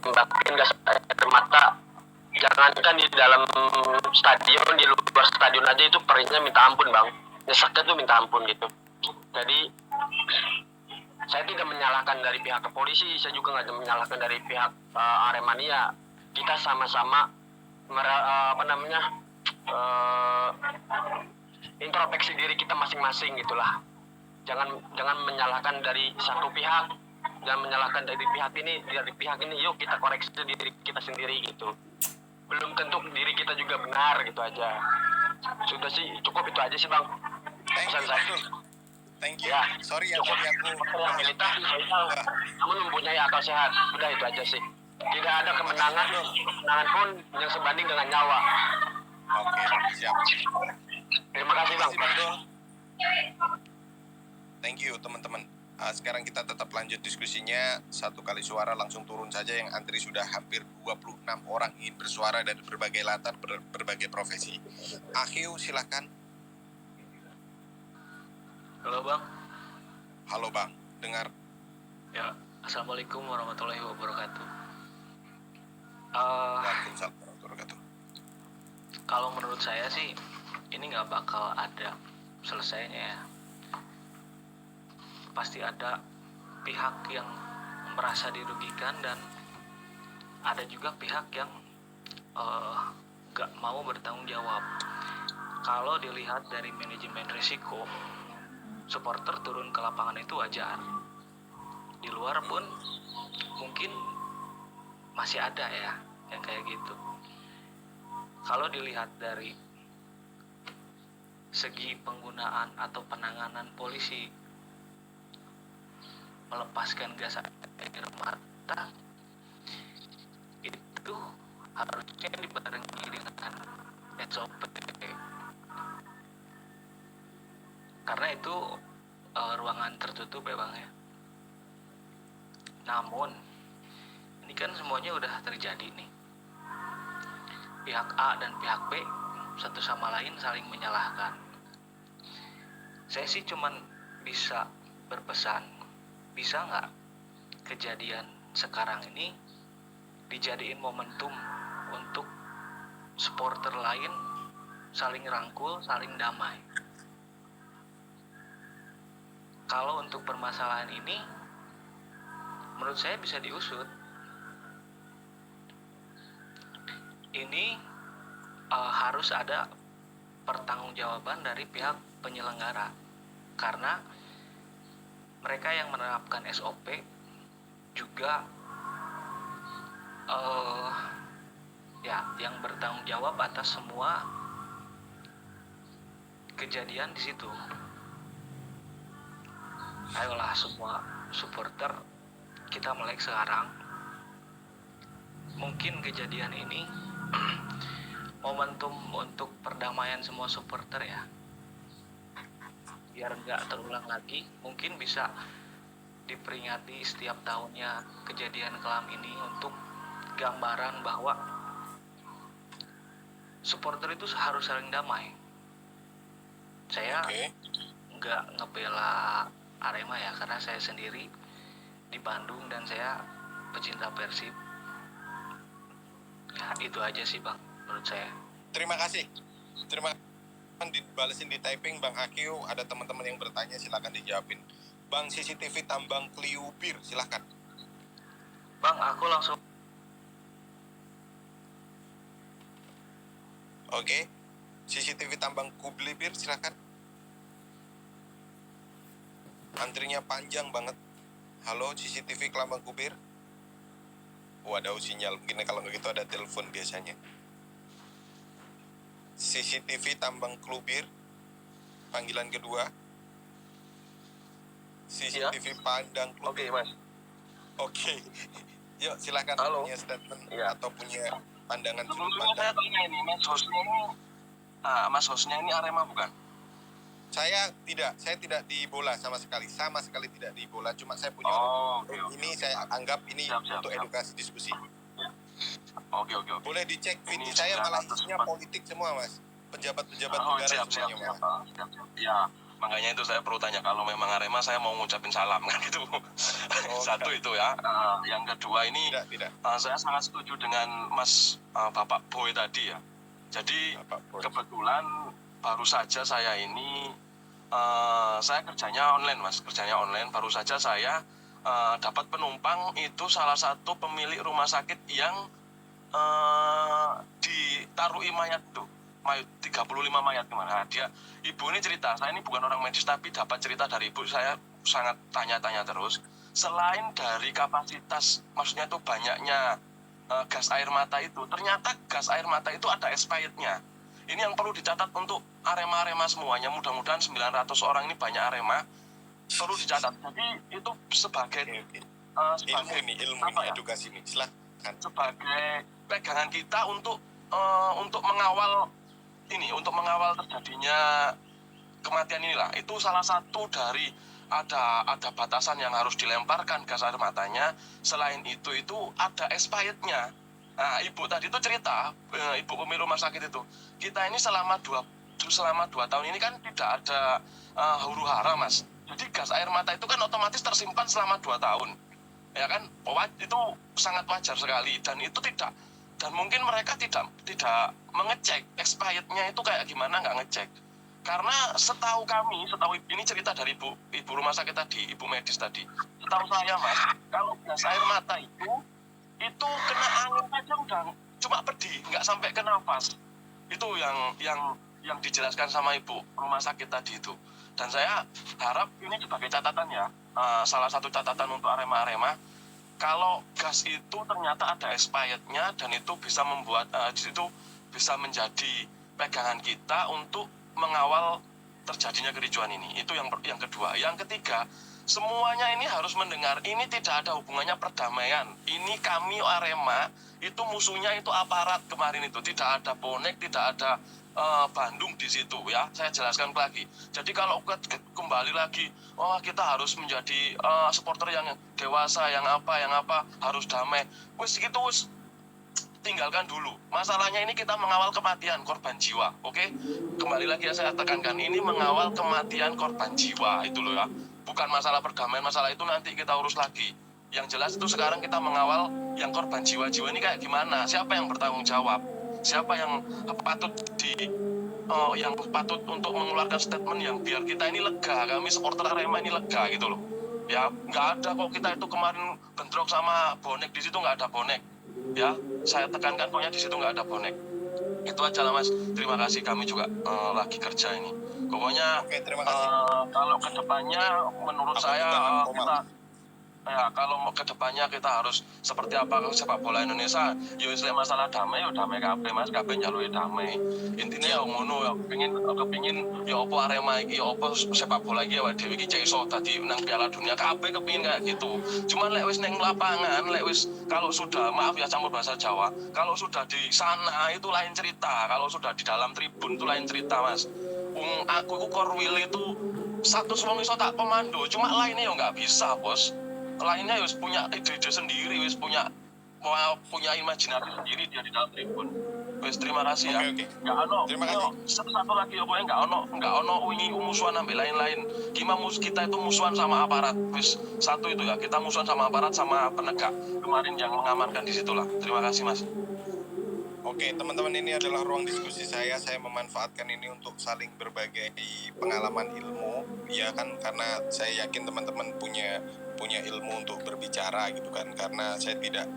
nembakin gas air mata. Jangankan di dalam stadion, di luar stadion aja itu perihnya minta ampun bang, nyeseknya tuh minta ampun gitu. Jadi saya tidak menyalahkan dari pihak kepolisi, saya juga nggak menyalahkan dari pihak Aremania. Kita sama-sama introspeksi diri kita masing-masing gitulah. Jangan menyalahkan dari satu pihak, jangan menyalahkan dari pihak ini, yuk kita koreksi diri kita sendiri gitu. Belum tentu diri kita juga benar gitu aja. Sudah sih, cukup itu aja sih bang. Pesan saya. Thank you. Ya, sorry aku militan, namun mempunyai akal sehat. Udah itu aja sih. Tidak ada kemenangan pun yang sebanding dengan nyawa. Oke, siap. Terima kasih bang. Thank you teman-teman. Sekarang kita tetap lanjut diskusinya. Satu kali suara langsung turun saja. Yang antri sudah hampir 26 orang ingin bersuara dari berbagai latar, berbagai profesi. Akhiu silakan. Halo bang. Halo bang, dengar. Ya, assalamualaikum warahmatullahi wabarakatuh. Waalaikumsalam warahmatullahi wabarakatuh. Kalau menurut saya sih ini nggak bakal ada selesainya ya. Pasti ada pihak yang merasa dirugikan dan ada juga pihak yang nggak mau bertanggung jawab. Kalau dilihat dari manajemen risiko, supporter turun ke lapangan itu wajar. Di luar pun mungkin masih ada ya yang kayak gitu. Kalau dilihat dari segi penggunaan atau penanganan polisi melepaskan gas air mata itu harusnya dibarengi dengan SOP, karena itu ruangan tertutup ya bang ya. Namun ini kan semuanya udah terjadi nih, pihak A dan pihak B satu sama lain saling menyalahkan. Saya sih cuman bisa berpesan, bisa nggak kejadian sekarang ini dijadiin momentum untuk supporter lain saling rangkul, saling damai. Kalau untuk permasalahan ini menurut saya bisa diusut. Ini harus ada pertanggungjawaban dari pihak penyelenggara, karena mereka yang menerapkan SOP juga yang bertanggung jawab atas semua kejadian di situ. Ayolah semua supporter, kita melek sekarang. Mungkin kejadian ini momentum untuk perdamaian semua supporter ya, biar nggak terulang lagi. Mungkin bisa diperingati setiap tahunnya kejadian kelam ini untuk gambaran bahwa supporter itu harus saling damai. Saya nggak ngebela Arema ya, karena saya sendiri di Bandung dan saya pecinta Persib. Ya itu aja sih bang menurut saya. Terima kasih. Dibalesin di typing Bang Akhiu. Ada teman-teman yang bertanya, silakan dijawabin. Bang, CCTV tambang Kliubir, silakan. Bang, aku langsung. Oke. CCTV tambang Kublibir, silakan. Antrinya panjang banget. Halo, CCTV Kelambang Kubir. Ada sinyal. Mungkin kalau nggak gitu ada telepon biasanya. CCTV tambang Klubir, panggilan kedua. CCTV ya. Padang Klubir. Oke, Mas. Oke. Yuk, silakan. Halo. Punya statement ya. Atau punya pandangan sudut pandang. Saya tanya ini, Mas hostnya ini Arema bukan? Saya tidak di bola sama sekali tidak di bola. Cuma saya punya ini saya anggap ini untuk edukasi diskusi. Oke. Boleh dicek feed saya malah isinya politik semua, Mas. Pejabat negara semuanya, Mas. Ya. Makanya itu saya perlu tanya, kalau memang Arema saya mau ngucapin salam kan gitu. Satu itu ya. Yang kedua ini Tidak. saya sangat setuju dengan Mas Bapak Boy tadi ya. Jadi kebetulan baru saja saya ini saya kerjanya online Mas, baru saja saya dapat penumpang itu salah satu pemilik rumah sakit yang ditaruhi mayat itu 35 mayat kemana. Ibu ini cerita, saya ini bukan orang medis tapi dapat cerita dari ibu, saya sangat tanya-tanya terus. Selain dari kapasitas, maksudnya itu banyaknya gas air mata itu, ternyata gas air mata itu ada expirednya. Ini yang perlu dicatat untuk Arema semuanya, mudah-mudahan 900 orang ini banyak Arema, perlu dicatat. Jadi itu sebagai ilmu ini edukasi ini, silakan. Sebagai pegangan kita untuk mengawal terjadinya kematian inilah. Itu salah satu dari ada batasan yang harus dilemparkan gas air matanya. Selain itu ada expirednya. Nah, ibu tadi itu cerita, ibu pemilik rumah sakit itu, kita ini selama 2 tahun ini kan tidak ada huru hara Mas. Jadi gas air mata itu kan otomatis tersimpan selama 2 tahun. Ya kan, itu sangat wajar sekali, dan itu tidak, dan mungkin mereka tidak mengecek expirednya itu kayak gimana, nggak ngecek. Karena setahu ini cerita dari ibu rumah sakit tadi, ibu medis tadi, setahu saya Mas, kalau gas air mata itu kena angin aja udah cuma pedih, nggak sampai ke nafas. Itu yang dijelaskan sama ibu rumah sakit tadi itu. Dan saya harap ini sebagai catatan ya, salah satu catatan untuk Arema, kalau gas itu ternyata ada expirednya, dan itu bisa membuat itu bisa menjadi pegangan kita untuk mengawal terjadinya kericuan ini. Itu yang kedua. Yang ketiga, semuanya ini harus mendengar, ini tidak ada hubungannya perdamaian. Ini kami Arema, itu musuhnya itu aparat kemarin itu. Tidak ada bonek, tidak ada Bandung di situ ya. Saya jelaskan lagi. Jadi kalau kembali lagi, kita harus menjadi supporter yang dewasa, yang apa harus damai. Wis gitu wis, tinggalkan dulu. Masalahnya ini kita mengawal kematian korban jiwa, oke? Kembali lagi ya, saya tekankan, ini mengawal kematian korban jiwa itu loh ya. Bukan masalah perdamaian, masalah itu nanti kita urus lagi. Yang jelas itu sekarang kita mengawal yang korban jiwa-jiwa ini kayak gimana, siapa yang bertanggung jawab, siapa yang patut untuk mengeluarkan statement yang biar kita ini lega, kami supporter Arema ini lega gitu loh. Ya, nggak ada kok kita itu kemarin bentrok sama bonek, di situ nggak ada bonek. Ya, saya tekankan pokoknya di situ nggak ada bonek. Itu aja lah Mas. Terima kasih, kami juga lagi kerja ini. Pokoknya terima kasih. kalau kedepannya menurut saya kalau kedepannya kita harus seperti apa sepak bola Indonesia. Ya istilah masalah damai, ya damai kabeh Mas, kabeh njaluk damai. Intinya ya ngono ya, kepingin ya apa Arema iki, ya apa sepak bola iki awake dhewe iki cek iso dadi nang Piala Dunia, kabeh kepingin kayak gitu. Cuman lek wis ning lapangan, kalau sudah, maaf ya campur bahasa Jawa, kalau sudah di sana itu lain cerita, kalau sudah di dalam tribun itu lain cerita Mas. Aku korwil itu satu wong iso tak komando, cuma lainnya ya nggak bisa Bos. Lainnya ya punya ide-ide sendiri, punya imajinasi sendiri dia di dalam tribun. Terima kasih ya. Terima kasih. Satu lagi ya, pokoknya nggak ono wingi musuhan sampai lain-lain. Kita itu musuhan sama aparat. Satu itu ya, kita musuhan sama aparat sama penegak kemarin yang mengamankan di situlah. Terima kasih Mas. Oke, teman-teman, ini adalah ruang diskusi saya. Saya memanfaatkan ini untuk saling berbagi pengalaman ilmu, ya kan, karena saya yakin teman-teman punya ilmu untuk berbicara gitu kan, karena saya tidak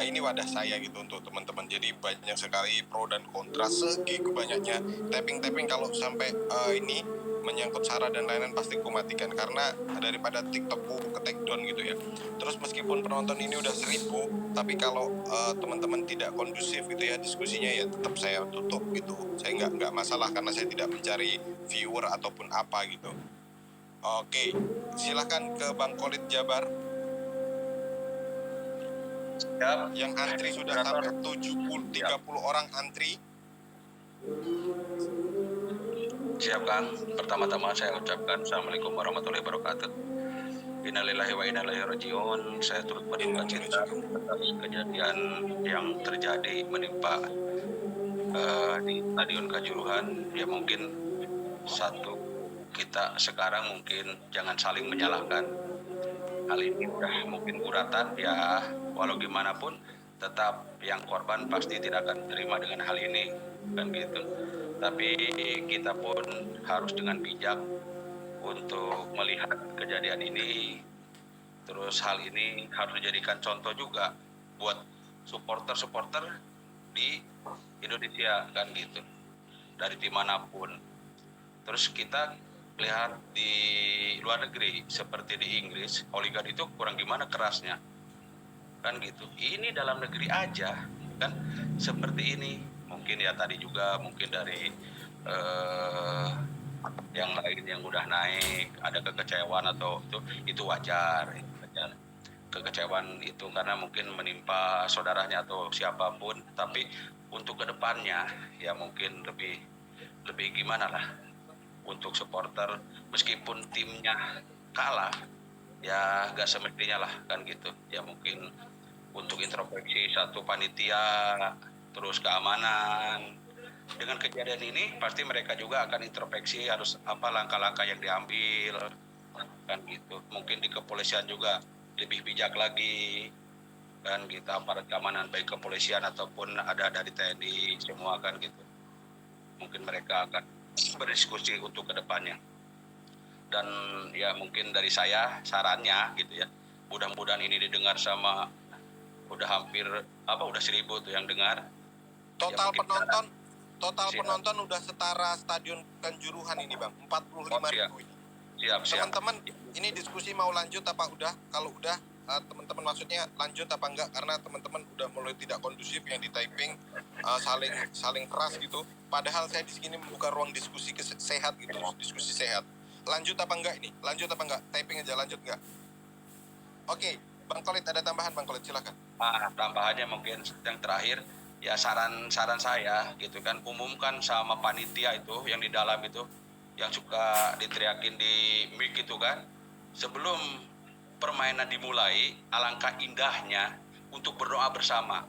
ini wadah saya gitu untuk teman-teman. Jadi banyak sekali pro dan kontra, segitu banyaknya tapping kalau sampai ini menyangkut sara dan lain-lain pasti ku matikan, karena daripada TikTokku ke take down gitu ya. Terus meskipun penonton ini udah 1000, tapi kalau teman-teman tidak kondusif gitu ya diskusinya, ya tetap saya tutup gitu. Saya nggak masalah karena saya tidak mencari viewer ataupun apa gitu. Oke, silakan ke Bang Khalid Jabar. Yang antri sudah sampai 30 orang antri. Siap Kang, pertama-tama saya ucapkan Assalamualaikum warahmatullahi wabarakatuh. Innalillahi wa inna ilaihi raji'un. Saya turut berduka cita atas kejadian yang terjadi menimpa di Stadion Kanjuruhan. Ya mungkin satu kita sekarang mungkin jangan saling menyalahkan. Hal ini udah mungkin guratan ya, walau gimana pun tetap yang korban pasti tidak akan terima dengan hal ini kan gitu. Tapi kita pun harus dengan bijak untuk melihat kejadian ini. Terus hal ini harus dijadikan contoh juga buat supporter-supporter di Indonesia kan gitu, dari tim manapun. Terus kita lihat di luar negeri seperti di Inggris, hooligan itu kurang gimana kerasnya kan gitu. Ini dalam negeri aja kan seperti ini. Mungkin ya tadi juga mungkin dari yang lain yang udah naik ada kekecewaan atau itu wajar. Kekecewaan itu karena mungkin menimpa saudaranya atau siapapun, tapi untuk kedepannya ya mungkin lebih gimana lah untuk supporter, meskipun timnya kalah ya gak semestinya lah kan gitu ya. Mungkin untuk introspeksi satu panitia, terus keamanan, dengan kejadian ini pasti mereka juga akan introspeksi harus apa langkah-langkah yang diambil kan gitu. Mungkin di kepolisian juga lebih bijak lagi kan gitu, aparat keamanan baik kepolisian ataupun ada dari TNI semua kan gitu. Mungkin mereka akan berdiskusi untuk kedepannya. Dan ya mungkin dari saya sarannya gitu ya, mudah-mudahan ini didengar sama udah hampir udah 1.000 tuh yang dengar. Total Ya, penonton Siap. penonton udah setara Stadion Kanjuruhan ini Bang, 45.000 ini. Siap. Teman-teman, ini diskusi mau lanjut apa udah? Kalau udah, teman-teman maksudnya lanjut apa enggak? Karena teman-teman udah mulai tidak kondusif yang di typing, saling keras gitu. Padahal saya di sini membuka ruang diskusi sehat gitu, diskusi sehat. Lanjut apa enggak ini? Lanjut apa enggak? Typing aja, lanjut enggak? Oke, Bang Kolit ada tambahan Bang Kolit, silakan. Tambahannya mungkin yang terakhir ya saran saya gitu kan, umumkan sama panitia itu yang di dalam itu yang suka diteriakin di mic itu kan, sebelum permainan dimulai alangkah indahnya untuk berdoa bersama.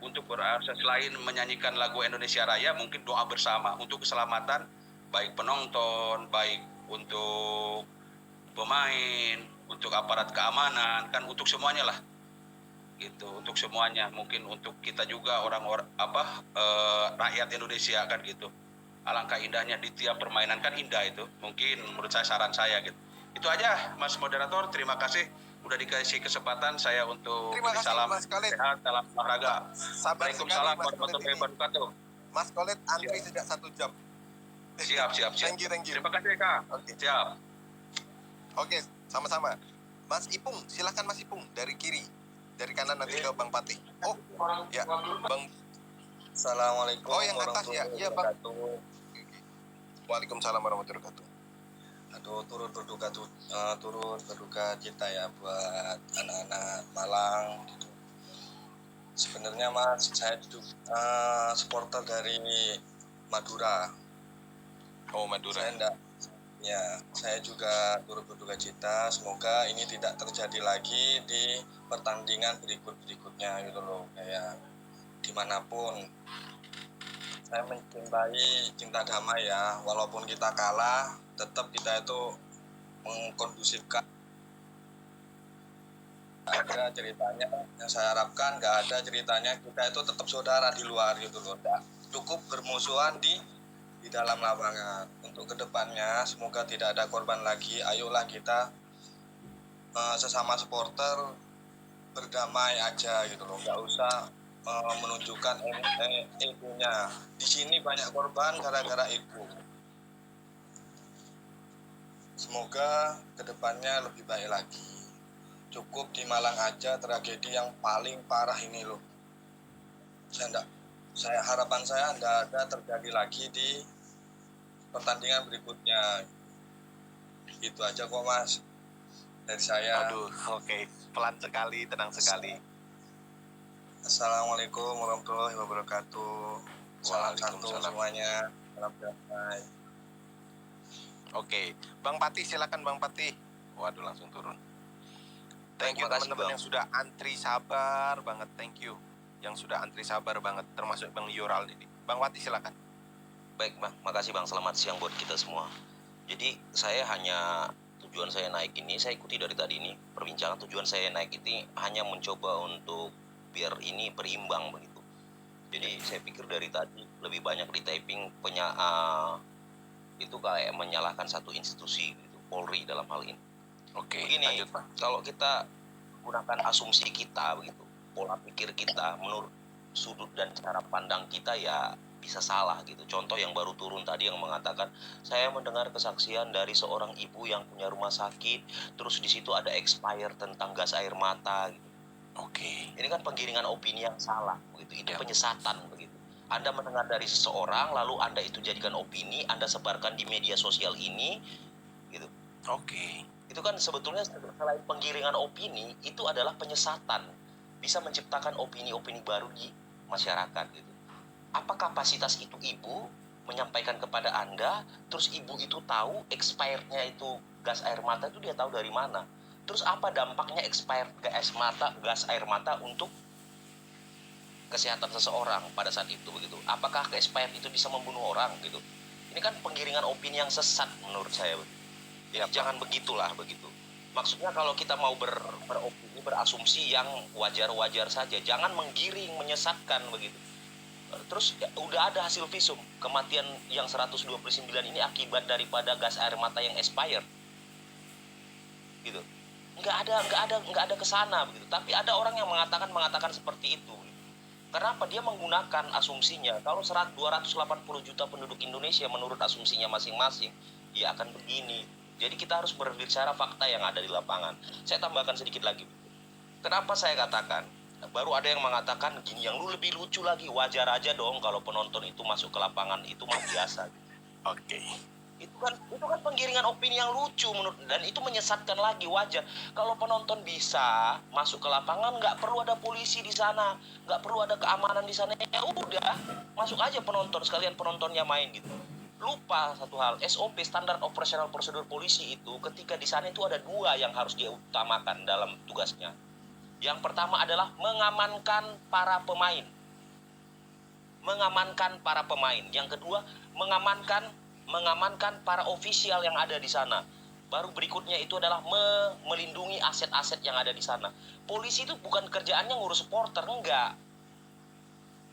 Untuk berdoa selain menyanyikan lagu Indonesia Raya, mungkin doa bersama untuk keselamatan baik penonton, baik untuk pemain, untuk aparat keamanan kan, untuk semuanya lah gitu, untuk semuanya. Mungkin untuk kita juga orang-orang rakyat Indonesia kan gitu. Alangkah indahnya di tiap permainan kan indah itu. Mungkin menurut saya saran saya gitu. Itu aja Mas Moderator, terima kasih udah dikasih kesempatan saya untuk Terima kasih, salam Mas Khalid. sehat, salam olahraga. Sabar sekali Waalaikumsalam Mas Kolit warahmatullahi ini. wabarakatuh. Mas Kolit antri sejak 1 jam. Siap. Thank you. Terima kasih Kak. Oke. Siap. Oke, sama-sama. Mas Ipung, silakan Mas Ipung dari kiri. Dari kanan nanti ke Bang Patih. Oh, ya, Bang. Assalamualaikum. Oh, yang atas ya. Iya, Bang. Waalaikumsalam warahmatullahi wabarakatuh. Aduh, turut berduka cita ya buat anak-anak Malang. Gitu. Sebenarnya Mas, saya supporter dari Madura. Oh, Madura. Saya juga turut berduka cita. Semoga ini tidak terjadi lagi di pertandingan berikutnya gitu loh. Kayak dimanapun. Saya mencintai cinta damai ya, walaupun kita kalah, tetap kita itu mengkondusifkan. Ada ceritanya, yang saya harapkan nggak ada ceritanya kita itu tetap saudara di luar gitu loh. Cukup bermusuhan di dalam lapangan. Untuk kedepannya, semoga tidak ada korban lagi. Ayolah kita sesama supporter berdamai aja gitu loh, nggak usah menunjukkan egonya. Di sini banyak korban gara-gara ego. Semoga kedepannya lebih baik lagi. Cukup di Malang aja tragedi yang paling parah ini loh. Harapan saya tidak ada terjadi lagi di pertandingan berikutnya. Itu aja kok Mas dari saya. Aduh, oke. Pelan sekali, tenang sekali. Assalamualaikum warahmatullahi wabarakatuh. Salam satu semuanya. Salam damai. Oke, Bang Patih silakan Bang Patih. Waduh, langsung turun. Thank you teman-teman yang sudah antri sabar banget, thank you. Yang sudah antri sabar banget, termasuk Bang Yoral ini. Bang Patih silakan. Baik Bang, makasih Bang. Selamat siang buat kita semua. Jadi tujuan saya naik ini, saya ikuti dari tadi ini perbincangan. Tujuan saya naik ini hanya mencoba untuk biar ini berimbang begitu. Jadi saya pikir dari tadi lebih banyak di typing itu kayak menyalahkan satu institusi gitu, Polri dalam hal ini. Oke, Begini, lanjut Pak. kalau kita gunakan asumsi kita begitu, pola pikir kita menurut sudut dan cara pandang kita ya bisa salah gitu. Contoh yang baru turun tadi yang mengatakan saya mendengar kesaksian dari seorang ibu yang punya rumah sakit, terus di situ ada expire tentang gas air mata gitu. Oke. Ini kan penggiringan opini yang salah begitu. Itu Ya. penyesatan begitu. Anda mendengar dari seseorang lalu Anda itu jadikan opini, Anda sebarkan di media sosial ini gitu. Oke. Itu kan sebetulnya selain penggiringan opini, itu adalah penyesatan. Bisa menciptakan opini-opini baru di masyarakat gitu. Apa kapasitas itu ibu menyampaikan kepada Anda, terus ibu itu tahu expirednya itu gas air mata itu dia tahu dari mana? Terus apa dampaknya expired gas air mata untuk kesehatan seseorang pada saat itu begitu? Apakah expired itu bisa membunuh orang gitu? Ini kan penggiringan opini yang sesat menurut saya. Jadi jangan begitulah begitu. Maksudnya kalau kita mau beropini, berasumsi yang wajar-wajar saja, jangan menggiring, menyesatkan begitu. Terus ya, udah ada hasil visum kematian yang 129 ini akibat daripada gas air mata yang expired gitu. Nggak ada kesana begitu. Tapi ada orang yang mengatakan seperti itu. Kenapa? Dia menggunakan asumsinya. Kalau 280 juta penduduk Indonesia menurut asumsinya masing-masing, ya akan begini. Jadi kita harus berbicara fakta yang ada di lapangan. Saya tambahkan sedikit lagi. Kenapa saya katakan? Baru ada yang mengatakan gini, yang lebih lucu lagi, wajar aja dong kalau penonton itu masuk ke lapangan, itu mah biasa. Oke. Itu kan penggiringan opini yang lucu menurut, dan itu menyesatkan lagi. Wajar kalau penonton bisa masuk ke lapangan, nggak perlu ada polisi di sana, nggak perlu ada keamanan di sana, ya udah masuk aja penonton, sekalian penontonnya main gitu. Lupa satu hal, SOP standar operasional prosedur polisi itu ketika di sana itu ada 2 yang harus dia utamakan dalam tugasnya. Yang pertama adalah mengamankan para pemain. Yang kedua mengamankan para ofisial yang ada di sana. Baru berikutnya itu adalah melindungi aset-aset yang ada di sana. Polisi itu bukan kerjaannya ngurus supporter, enggak.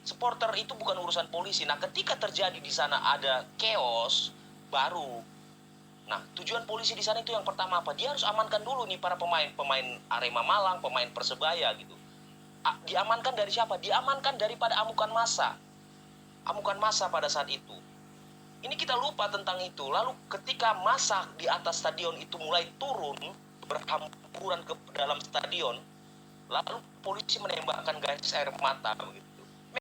Supporter itu bukan urusan polisi. Nah, ketika terjadi di sana ada chaos, baru. Nah, tujuan polisi di sana itu yang pertama apa? Dia harus amankan dulu nih para pemain Arema Malang, pemain Persebaya gitu. Diamankan dari siapa? Diamankan daripada amukan massa. Amukan massa pada saat itu. Ini kita lupa tentang itu. Lalu ketika massa di atas stadion itu mulai turun, berhamburan ke dalam stadion, lalu polisi menembakkan gas air mata begitu.